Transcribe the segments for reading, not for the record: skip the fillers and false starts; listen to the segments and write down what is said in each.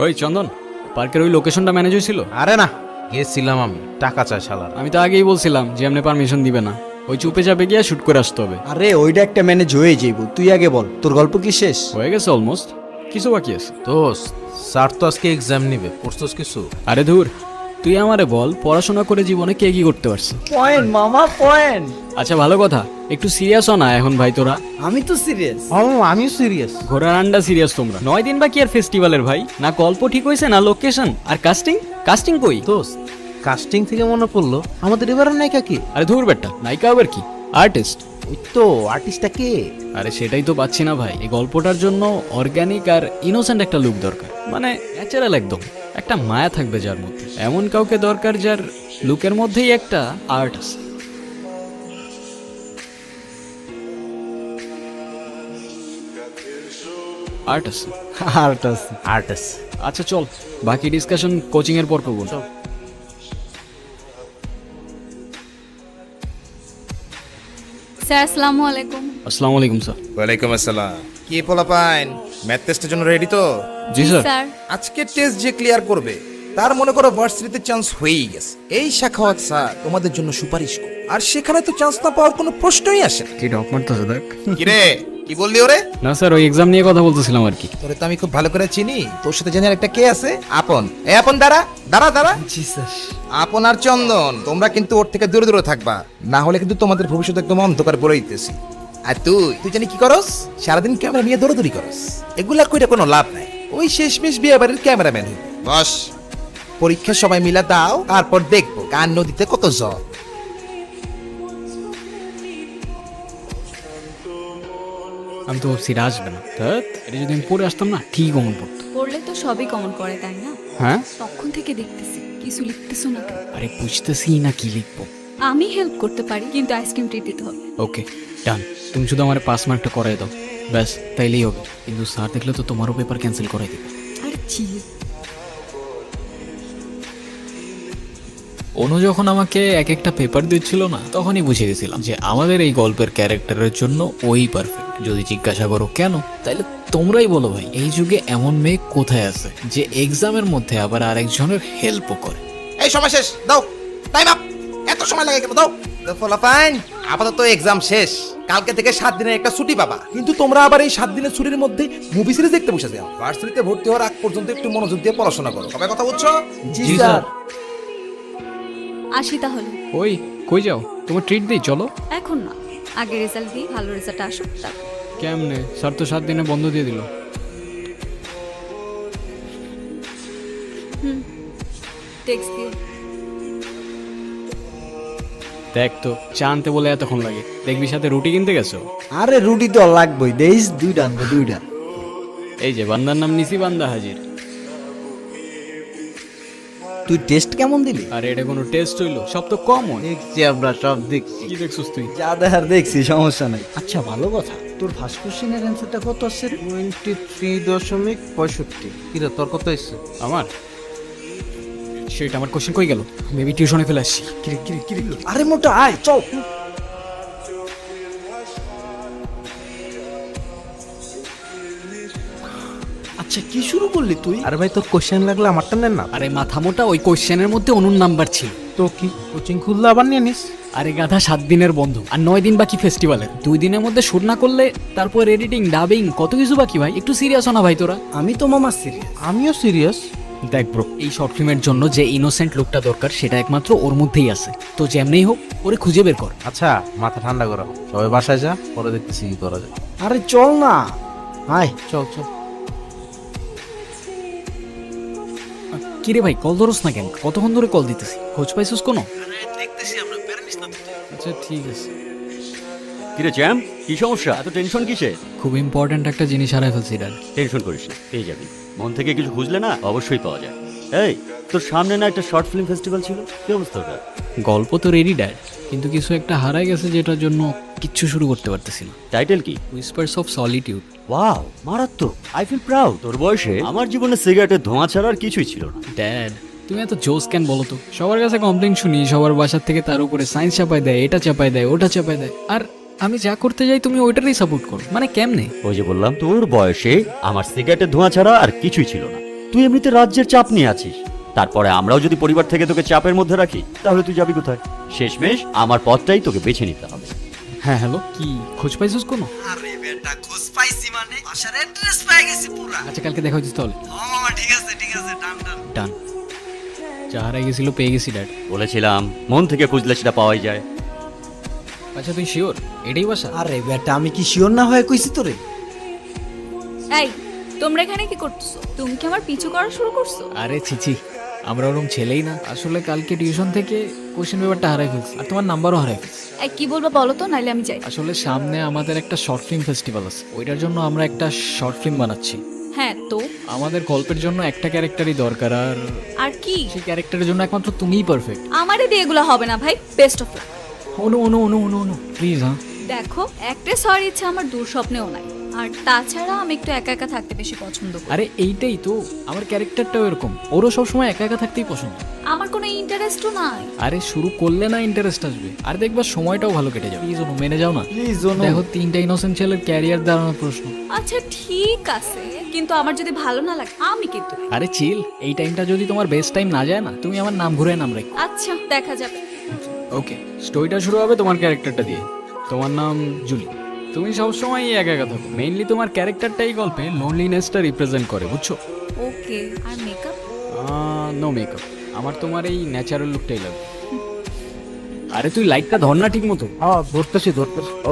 ওই চন্দন, পার্কের ওই লোকেশনটা ম্যানেজ হয়েছিল? আরে না, গেছিলাম আমি, টাকা চাই শালার। আমি তো আগেই বলছিলাম যে এমনি পারমিশন দিবে না, ওই চুপে চাপে গিয়ে শুট করে আসতে হবে। আরে ওইটা একটা ম্যানেজ হয়ে যাইব, তুই আগে বল তোর গল্প কি শেষ? হয়ে গেছে অলমোস্ট, কিছু বাকি আছে। দোস্ত, স্যার তো আজকে এক্সাম নিবে, পড়ছস কিছু? আরে ধুর, তুই আমারে বল পড়াশোনা করে জীবনে কে কি করতে পারছে? পয়েন্ট মামা পয়েন্ট। আচ্ছা ভালো কথা, একটু সিরিয়াস হ না এখন ভাই তোরা। আমি তো সিরিয়াস। ও আমিও সিরিয়াস। ঘোড়ার আন্ডা সিরিয়াস তোমরা। 9 দিন বাকি আর ফেস্টিভ্যালের ভাই, না গল্প ঠিক হয়েছে না লোকেশন, আর কাস্টিং কাস্টিং কই? দোস্ত, কাস্টিং থেকে মনে পড়লো আমাদের এবারের নায়িকা কি? আরে ধুর বেটা, নায়িকা আবার কি, আর্টিস্ট। ওই তো আর্টিস্টটা কে? আরে সেটাই তো পাচ্ছি না ভাই, এই গল্পটার জন্য অর্গানিক আর ইনোসেন্ট একটা লুক দরকার, মানে ন্যাচারাল একদম, একটা মায়া থাকবে যার মধ্যে, এমন কাউকে দরকার যার লুকের মধ্যেই একটা আর্ট আছে। আর্ট আছে। আর্টিস্ট। আচ্ছা চল, বাকি ডিসকাশন কোচিং এর পর করবো। স্যার আসসালামু আলাইকুম। আসসালামু আলাইকুম স্যার। ওয়ালাইকুম আসসালাম। কি পোলাপাইন, ম্যাথ টেস্টের জন্য রেডি তো? জি স্যার। স্যার আজকে টেস্ট যে ক্লিয়ার করবে তার মনে করো ভার্সিটিতে চান্স হয়েই গেছে। এই শাখাওয়াত স্যার তোমাদের জন্য সুপারিশ করো, আর সেখানে তো চান্স না পাওয়ার কোনো প্রশ্নই আসে না। কি ডক মারতেছে দেখ। কি রে, কি বললি ওরে? না স্যার, ওই এক্সাম নিয়ে কথা বলতেছিলাম আর কি। তোরে তো আমি খুব ভালো করে চিনি, তোর সাথে জানি একটা কে আছে, আপন। এই আপন, দাঁড়া দাঁড়া দাঁড়া। জি স্যার। আপন আর চন্দন, তোমরা কিন্তু ওর থেকে দূরে দূরে থাকবা, না হলে কিন্তু তোমাদের ভবিষ্যৎ একদম অন্ধকার বলে দিতেছি। আর তুই তুই জানি কি করস, সারাদিন ক্যামেরা নিয়ে দৌড়াদৌড়ি করস, এগুলা কইরা কোনো লাভ নাই। ওই শেষমেশ বিয়ে বাড়ির ক্যামেরাম্যান হইবি। বস, পরীক্ষা সবাই মিলা দাও, তারপর দেখবো কার নদীতে কত জল। আমি তো ভাবছি এটা আসবে না, ধ্যাৎ, এটা যদি আমি পড়ে আসতাম না ঠিক অমন পড়তো। পড়লে তো সবই কমন করে তাই না? হ্যাঁ, তখন থেকে দেখতেছি কিছু লিখতেছো না কেন? আরে বুঝতেছি না কি লিখবো। আমি হেল্প করতে পারি, কিন্তু আইসক্রিম ট্রিট দিতে হবে। ওকে ডান, তুমি শুধু আমার 5 মার্কটা করাই দাও, ব্যাস তাইলেই হবে। কিন্তু স্যার দেখলে তো তোমারও পেপার ক্যান্সেল করাই দেবে। আরে চিল। অনু যখন আমাকে এক একটা পেপার দিচ্ছিল না, তখনই বুঝে গেছিলাম যে আমাদের এই গল্পের ক্যারেক্টারের জন্য ওই পারফেক্ট। যদি জিজ্ঞাসা করো কেন, তাইলে তোমরাই বলো ভাই, এই যুগে এমন মেয়ে কোথায় আছে যে এক্সামের মধ্যে আবার আরেকজনের হেল্পও করে। এই সময় শেষ, দাও টাইম আপ। এত সময় লাগে কেন, দাও। ফলাফাইন, আপাতত এক্সাম শেষ, কালকে থেকে 7 দিনের একটা ছুটি পাবা। কিন্তু তোমরা আবার এই 7 দিনের ছুটির মধ্যে মুভি সিরিজ দেখতে বসে যাও। ভার্সিটিতে ভর্তি হওয়ার আগ পর্যন্ত একটু মনোযোগ দিয়ে পড়াশোনা করো, সবাই কথা বুঝছো? জি স্যার। আসি তাহলে। ওই কই যাও, তোমার ট্রিট দিই চলো। এখন না, আগে রেজাল্ট দিই, ভালো রেজাল্ট আসুক তারপর। কেমনে, স্যার তো 7 দিনে বন্ধ দিয়ে দিল। টেক্সট দিও। দেখ তো, চা আনতে বলে এতক্ষণ লাগে, দেখবি সাথে রুটি কিনতে গেছো। আরে রুটি তো লাগবেই, দেইস দুইটা আনবো দুইটা। এই যে বান্দার নাম নিছি, বান্দা হাজির। তুই টেস্ট কেমন দিলি? আর এটা কোনো টেস্ট হইলো? সব তো কমন। দেখছি আমরা সব দেখছি। কি দেখছস তুই? যা দেখার দেখছি, সমস্যা নাই। আচ্ছা ভালো কথা, তোর ফার্স্ট কোশ্চেনের অ্যান্সারটা কত আসছে? 23.65। কিরে তোর কত এসছে? আমার সেটা, আমার কোশ্চেন কই গেল? মেবি টিউশনে ফেলে আসছি। আরে মোটা আয় চল। আচ্ছা কি শুরু করলি তুই? আরে ভাই, তোর কোশ্চেন লাগলে আমারটা নেন না। আরে মাথা মোটা, ওই কোশ্চেনের মধ্যে অনুর নাম্বার ছিল। তো কি কোচিং খুললে আবার নিয়ে নিস? আরে গাধা, 7 দিনের বন্ধ আর 9 দিন বাকি ফেস্টিভ্যালের। 2 দিনের মধ্যে শুট না করলে তারপর এডিটিং, ডাবিং, কত কিছু বাকি ভাই। একটু সিরিয়াস হও না ভাই তোরা। আমি তো মামা সিরিয়াস। আমিও সিরিয়াস। দেখ ব্রো, এই শর্ট ফিল্মের জন্য যে ইনোসেন্ট লুকটা দরকার সেটা একমাত্র ওর মধ্যেই আছে। তো যেমনেই হোক ওরে খুঁজে বের কর। আচ্ছা মাথা ঠান্ডা করো, সবাই বাসায় যা, পরে দেখতেছি কি করা যায়। আরে চল না, আয়। চল চল। কিরে ভাই, কল ধরস না কেন? কতক্ষণ ধরে কল দিতেছি, খোঁজ পাইছস কোনো? আচ্ছা ঠিক আছে। কিরে জ্যাম, কি সমস্যা? এত টেনশন কিসে? খুব ইম্পর্ট্যান্ট একটা জিনিস হারাই ফেলছি ডাল। টেনশন করিস না, পেয়ে যাবি। মন থেকে কিছু খুঁজলে না অবশ্যই পাওয়া যায়। এই, তোর সামনে না একটা শর্ট ফিল্ম ফেস্টিভ্যাল ছিল, কি অবস্থা ওটা? গল্প তো রেডি ড্যাড, কিন্তু কিছু একটা হারাই গেছে যেটার জন্য কিচ্ছু শুরু করতে পারতেছি না। টাইটেল কি? Whispers of solitude. ওয়াও, মারাত্মক। I feel proud. তোর বয়সে আমার জীবনে সিগারেটের ধোঁয়া ছাড়া আর কিছুই ছিল না। ড্যাড, তুমি এত জোস কেন বলো তো? সবার কাছে কমপ্লেন শুনি, সবার বাসার থেকে তার উপরে সায়েন্স চাপায় দেয়, এটা চাপায় দেয়, ওটা চাপায় দেয়, আর আমি যা করতে যাই তুমি ওইটারই সাপোর্ট করো। মানে কেমনে? ওই যে বললাম, তোর বয়সে আমার সিগারেটের ধোঁয়া ছাড়া আর কিছুই ছিল না। তুই এমনিতে রাজ্যের চাপ নিয়ে আছিস, তারপরে আমরাও যদি পরিবার থেকে তোকে চাপের মধ্যে রাখি তাহলে তুই যাবি কোথায়? শেষমেশ আমার পথটাই তোকে বেছে নিতে হবে। হ্যাঁ হ্যালো, কি খোঁজ পাইছিস কোনো? আরে বেটা খোঁজ পাইছি মানে বাসার অ্যাড্রেস পেয়ে গেছি পুরা। আচ্ছা কালকে দেখা হচ্ছিস তাহলে। ও মামা ঠিক আছে ডান ডান। ডান। যা হারাই গেছিল পেয়ে গেছি ড্যাড। বলেছিলাম মন থেকে খুঁজলে সেটা পাওয়াই যায়। আচ্ছা তুই শিওর এটাই বাসা? আরে বেটা আমি কি শিওর না হয়ে কইছি তোরে? এই তোমরা এখানে কি করতেছো? তুমি কি আমার পিছু করা শুরু করছো? আরে ছিছি, আমরা ওরকম ছেলেই না। আসলে কালকে টিউশন থেকে কোশ্চেন পেপারটা হারাই ফেলছি আর তোমার নাম্বারও হারাই ফেলছি। এই কি বলবো বলো তো, নাইলে আমি যাই। আসলে সামনে আমাদের একটা শর্ট ফিল্ম ফেস্টিভ্যাল আছে, ওইটার জন্য আমরা একটা শর্ট ফিল্ম বানাচ্ছি। হ্যাঁ তো আমাদের গল্পের জন্য একটা ক্যারেক্টারই দরকার, আর আর কি? সেই ক্যারেক্টারের জন্য একমাত্র তুমিই পারফেক্ট। আমারে দিয়ে এগুলো হবে না ভাই, best of luck. Anu Anu Anu Anu Anu please. হ্যাঁ দেখো, অ্যাক্ট্রেস হওয়ার ইচ্ছা আমার দূর স্বপ্নেও নাই। আর তাছাড়া আমি একটু একা একা থাকতে বেশি পছন্দ করি। আরে এইটাই তো, আমার ক্যারেক্টারটাও এরকম, ওরও সবসময় একা একা থাকতেই পছন্দ। আমার কোনো ইন্টারেস্টও নাই। আরে শুরু করলে না ইন্টারেস্ট আসবে, আর দেখবা সময়টাও ভালো কেটে যাবে। প্লিজ অনু মেনে যাও না। প্লিজ দেখো 3টা ইনোসেন্ট ছেলের ক্যারিয়ার দাঁড়ানোর প্রশ্ন। আচ্ছা ঠিক আছে, কিন্তু আমার যদি ভালো না লাগে আমি কিন্তু। আরে চিল, এই টাইমটা যদি তোমার বেস্ট টাইম না যায় না, তুমি আমার নাম ঘুরে নাম রেখো। আচ্ছা দেখা যাবে। ওকে, স্টোরিটা শুরু হবে তোমার ক্যারেক্টারটা দিয়ে। তোমার নাম জুলি। তুমি সবসময় একা একা থাকো, মেইনলি তোমার ক্যারেক্টারটাই গল্পে লোনলিনেসটা রিপ্রেজেন্ট করে, বুঝছো? ওকে, আর মেকআপ? নো মেকআপ, আমার তোমার এই ন্যাচারাল লুকটাই লাগবে। আরে তুই লাইটটা ধর না ঠিক মতো। হ্যাঁ ধরতেছি।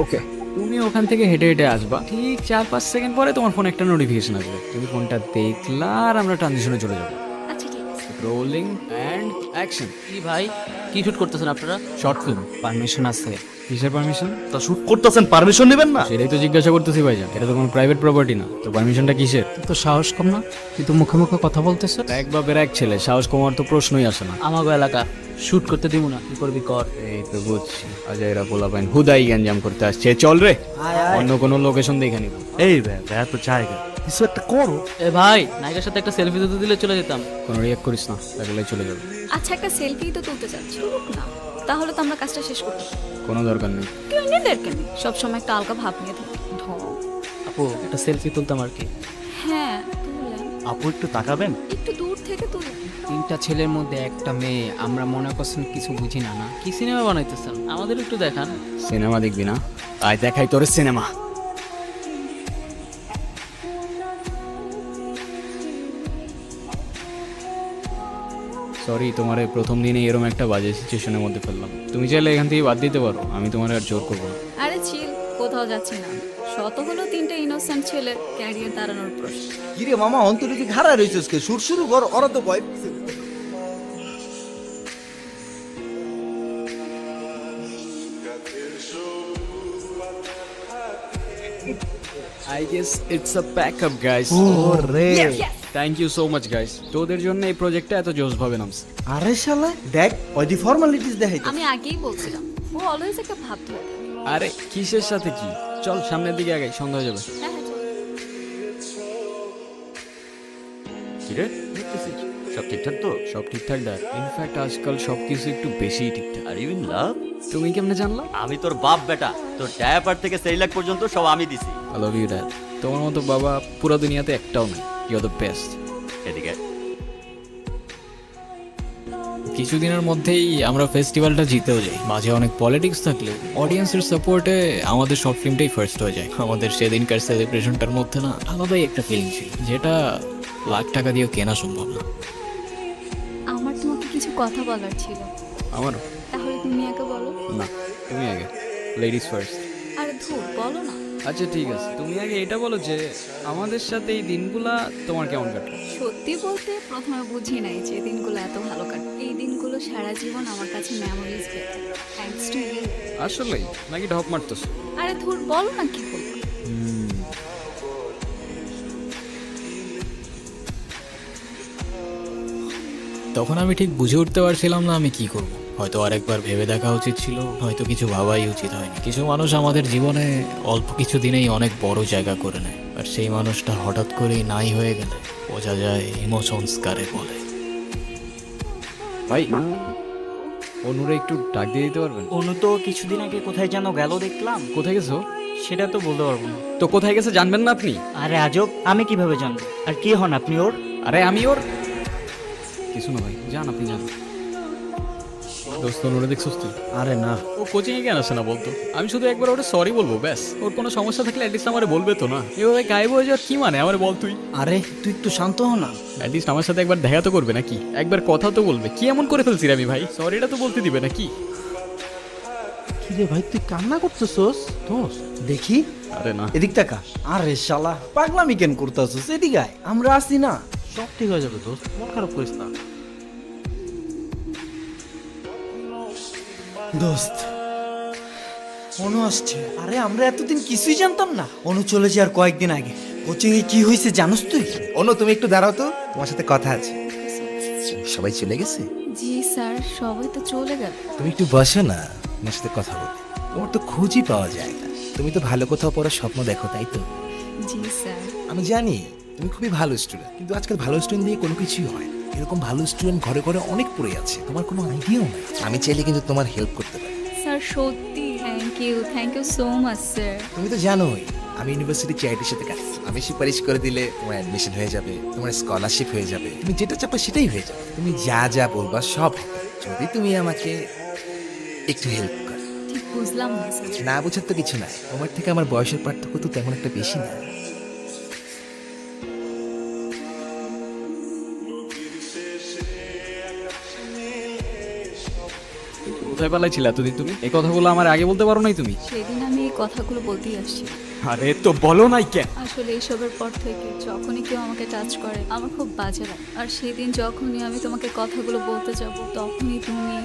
ওকে, তুমি ওখান থেকে হেঁটে হেঁটে আসবা, ঠিক 4-5 সেকেন্ড পরে তোমার ফোনে একটা নোটিফিকেশন আসবে। তুমি ফোনটা দেখলা আর আমরা ট্রানজিশনে চলে যাবো। আচ্ছা ঠিক আছে। Rolling and action. কি ভাই, কি শুট করতেছেন আপনারা? Short film. পারমিশন আছে? কিসের পারমিশন? তা শুট করতেছেন, পারমিশন নেবেন না? সেটাই তো জিজ্ঞাসা করতেছি ভাইজান, এটা তো কোনো প্রাইভেট প্রপার্টি না, তো পারমিশনটা কিসের? তো সাহস কম না, তুই তো মুখে মুখে কথা বলতেছ। এক বাপের এক ছেলে, সাহস কমার তো প্রশ্নই আসে না। আমাগো এলাকা শুট করতে দিব না, কি করবি কর। এই তো বুঝছি, আজা এরা পোলা পাইন হুদাই গ্যাঞ্জাম করতে আসছে। চল রে, অন্য কোনো লোকেশন দেখে নিব। এই ভাই তো জায়গা কিছু একটা করো। এ ভাই, নায়িকার সাথে একটা সেলফি দিতে দিলে চলে যেতাম। কোনো রিয়াক্ট করিস না, লাগলে চলে যাবে। আচ্ছা একটা সেলফি তো তুলতে চাচ্ছি না, তাহলে তো আমরা কাজটা শেষ করতে পারি। কোনো দরকার নেই। কেউ নিজেদেরকে নেই, সবসময় একটা আলগা ভাব নিয়ে থাকি। ঢং। আপু একটা সেলফি তুলতাম আর কি। হ্যাঁ তুলেন, আপু একটু তাকাবেন? একটু দূর থেকে তুলেন। 3টা ছেলের মধ্যে একটা মেয়ে, আমরা মনে করছেন কিছু বুঝি না। না কি সিনেমা বানাইতেছেন, আমাদের একটু দেখান। সিনেমা দেখবি না? আয় দেখাই তোর সিনেমা। সরি, তোমার এই প্রথম দিনে এরকম একটা বাজে সিচুয়েশনের মধ্যে ফেললাম। তুমি চাইলে এখান থেকে বাদ দিতে পারো, আমি তোমার আর জোর করবো না। আরে চিল, কোথাও যাচ্ছি না। শত হলো 3টা ইনোসেন্ট ছেলের ক্যারিয়ার দাঁড়ানোর প্রশ্ন। কিরে মামা অন্তরিকে খাড়া রইছিস কে? শুরু কর, ওরা তো ভয়। I guess it's a backup guys. ওরে thank you so much guys, তোদের জন্য এই প্রজেক্টটা এত জোস ভাবে নামছে। আরে শালা দেখ ওই দি ফর্মালিটিস দেখাইতে। আমি আগেই বলছিলাম, ও অলওয়েজ একটা ভাব ধরে থাকে। আরে কিসের সাথে কি, চল সামনের দিকে আগাই, সন্ধ্যা হয়ে যাবে। হ্যাঁ হ্যাঁ চলো। কিরে দেখতেছিস সব ঠিকঠাক তো? সব ঠিকঠাক ডাক, ইনফ্যাক্ট আজকাল সবকিছু একটু বেশি ঠিকঠাক। Are you in love? তুমি কেমনে জানলা? আমি তোর বাপ বেটা, তোর ডায়াপার থেকে সেরিলাক পর্যন্ত সব আমি দিছি। I love you dad. তোমার মতো বাবা পুরো দুনিয়াতে একটাও নেই। You are the best. এদিকে কিছুদিনের মধ্যেই আমরা ফেস্টিভ্যালটা জিতেও যাই। মাঝে অনেক পলিটিক্স থাকলে অডিয়েন্সের সাপোর্টে আমাদের শর্ট ফিল্মটাই ফার্স্ট হয়ে যায়। আমাদের সেদিনকার সেলিব্রেশনটার মধ্যে না আলাদাই একটা ফিলিং ছিল, যেটা লাখ টাকা দিয়েও কেনা সম্ভব না। আমার তোমাকে কিছু কথা বলার ছিল। আমারও। তাহলে তুমি আগে বলো। না, তুমি আগে, লেডিস ফার্স্ট। আরে ধুর, বলো না। আচ্ছা ঠিক আছে, তুমি আগে এটা বলো যে আমাদের সাথে এই দিনগুলা তোমার কেমন কাটলো? সত্যি বলতে প্রথমে বুঝি নাই যে দিনগুলো এত ভালো কাটে। এই দিনগুলো সারা জীবন আমার কাছে মেমোরিজ হয়ে থাকে। Thanks to you. আসলেই নাকি ঢপ মারতেছো? আরে ধুর, বলো না কি বলবো। তখন আমি ঠিক বুঝে উঠতে পারছিলাম না আমি কি করব। হয়তো আরেকবার ভেবে দেখা উচিত ছিল, হয়তো কিছু ভাবাই উচিত হয়নি। কিছু মানুষ আমাদের জীবনে অল্প কিছু দিনেই অনেক বড় জায়গা করে নেয়, আর সেই মানুষটা হঠাৎ করেই নাই হয়ে গেলে বোঝা যায় ইমোশনস কারে বলে। ভাই অনুরে একটু ডাক দিয়ে দিতে পারবেন? অনু তো কিছুদিন আগে কোথায় যেন গেল দেখলাম। কোথায় গেছো? সেটা তো বলতে পারবো না। তো কোথায় গেছে জানবেন না আপনি? আরে আজব, আমি কিভাবে জানবো? আর কি হন আপনি ওর? আরে আমি ওর কিছু না ভাই, যান আপনি যান। দোস্ত ওরে দেখছিস তুই? আরে না, ও কোচিং এ কেন আসে না বলতো? আমি শুধু একবার ওটা সরি বলবো ব্যাস। ওর কোনো সমস্যা থাকলে অ্যাটলিস্ট আমারে বলবে তো না। এভাবে গায়েব হয়ে যাওয়ার কি মানে আমার বল তুই? আরে তুই একটু শান্ত হ না। অ্যাটলিস্ট আমার সাথে একবার দেখা তো করবে নাকি? একবার কথা তো বলবে। কি এমন করে ফেলছি রে আমি ভাই? সরিটা তো বলতে দিবে নাকি? কি রে ভাই, তুই কান্না করতেছস? দোস্ত দেখি, আরে না, এদিক টাকা। আরে শালা পাগলামি কেন করতেছিস? এদিকে আয়, আমরা আছি না। সব ঠিক হয়ে যাবে দোস্ত, মন খারাপ করিস না। দোস্ত, অনু আসছে। আরে আমরা এতদিন কিছুই জানতাম না। অনু চলে যাওয়ার কয়েকদিন আগে কোচিং এ কি হয়েছে জানোস তুই? অনু তুমি একটু দাঁড়াও তো, তোমার সাথে কথা আছে। সবাই চলে গেছে? জি স্যার, সবাই তো চলে গেল। তুমি একটু বসো না, তোমার সাথে কথা বলি। তোমার তো খুঁজই পাওয়া যায় না। তুমি তো ভালো কোথাও পড়ার স্বপ্ন দেখো, তাই তো? জি স্যার। আমি জানি তুমি খুবই ভালো স্টুডেন্ট, কিন্তু আজকাল ভালো স্টুডেন্ট দিয়ে কোনো কিছুই হয় না। এরকম ভালো স্টুডেন্ট ঘরে ঘরে অনেক পড়ে আছে, তোমার কোনো আইডিয়াও নেই। আমি চাইলে কিন্তু তোমার হেল্প করতে পারি। স্যার সত্যি thank you so much sir. তুমি তো জানোই আমি ইউনিভার্সিটি চ্যারিটির সাথে কাজ করি। আমি সুপারিশ করে দিলে তোমার অ্যাডমিশন হয়ে যাবে, তোমার স্কলারশিপ হয়ে যাবে, তুমি যেটা চাপো সেটাই হয়ে যাবে। তুমি যা যা বলবা সব হবে, যদি তুমি আমাকে একটু হেল্প করো। ঠিক বুঝলাম না স্যার। না বোঝার তো কিছু নাই, তোমার থেকে আমার বয়সের পার্থক্য তো তেমন একটা বেশি না। কোথায় পালাইছিলে এতদিন তুমি? এই কথাগুলো আমার আগে বলতে পারো নাই তুমি? সেদিন আমি এই কথাগুলো বলতেই আসছি। আরে তো বলো নাই কেন? আসলে এইসবের পর থেকে যখনই কেউ আমাকে টাচ করে আমার খুব বাজে লাগে। আর সেদিন যখনই আমি তোমাকে কথাগুলো বলতে যাব তখনই তুমি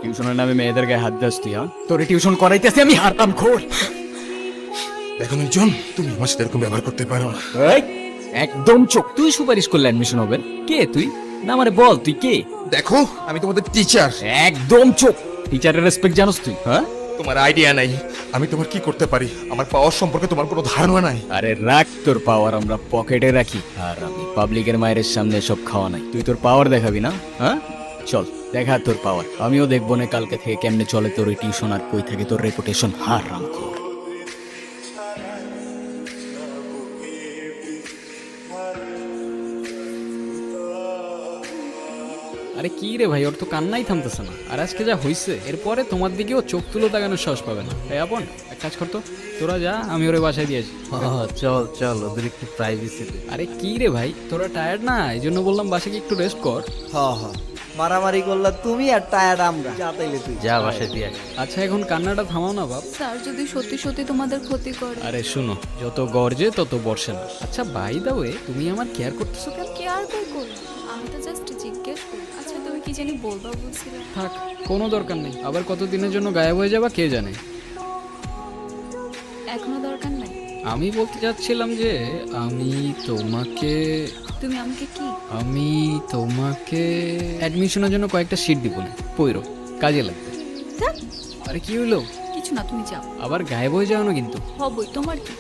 টিউশনের নামে মেয়েদের গায়ে হাত দিস তুই? তোরে টিউশন করাইতেছি আমি, হারতাম খোর। দেখো নির্জন, তুমি আমার সাথে এরকম ব্যবহার করতে পারো না। একদম চোখ। তুই সুপারিশ করলে অ্যাডমিশন হবে? কে তুই? না আমারে বল তুই কে? দেখো আমি তোমাদের টিচার। একদম চোখ। টিচারের রেসপেক্ট জানোস তুই? হ্যাঁ, তোমার আইডিয়া নাই আমি তোমার কি করতে পারি। আমার পাওয়ার সম্পর্কে তোমার কোনো ধারণা নাই। আরে রাখ তোর পাওয়ার, আমরা পকেটে রাখি। আর আমি পাবলিকের মায়ের সামনে সব খাওয়া নাই। তুই তোর পাওয়ার দেখাবি না? হ্যাঁ চল দেখা তোর পাওয়ার। আমিও দেখবো না কালকে থেকে কেমনে চলে তোর এই টিউশন আর কই থাকে তোর রেপুটেশন। হারাম খোর। আরে কি রে ভাই, ওর তো কান্নাই থামতেছে না। আর আজকে যা হইছে এরপরে তোমার দিকেও চোখ তুলো তাকানোর সাহস পাবে না। তাই আপন এক কাজ করতো, তোরা যা, আমি ওরে বাসায় দিয়েছি। চল চল, ওদের একটু প্রাইভেসি দে। আরে কি রে ভাই, তোরা টায়ার্ড না? এই জন্য বললাম বাসায় গিয়ে একটু রেস্ট কর। হ হ, মারামারি করলা তুমি আর টায়ার্ড আমরা। যা তাইলে তুই যা বাসায় দিয়ে আয়। আচ্ছা এখন কান্নাটা থামাও না বাপ। স্যার যদি সত্যি সত্যি তোমাদের ক্ষতি করে। আরে শুনো, যত গর্জে তত বর্ষে না। আচ্ছা বাই দা ওয়ে, তুমি আমার কেয়ার করতেছো কেন? কেয়ার কই করবো, আমি তো জাস্ট জিজ্ঞেস করি। আচ্ছা তুমি কি জানি বলবা বলছিলে? থাক, কোনো দরকার নেই। আবার কতদিনের জন্য গায়েব হয়ে যাবা কে জানে। এখনো দরকার নাই। আমি বলতে চাচ্ছিলাম যে আমি তোমাকে অ্যাডমিশনের জন্য কয়েকটা সিট দিব না, পইরো, কাজে লাগবে। ধ্যাৎ, আরে কি হইলো? কিছু না, তুমি যাও। আবার গায়েব হয়ে যাও না কিন্তু। হবই, তোমার কি?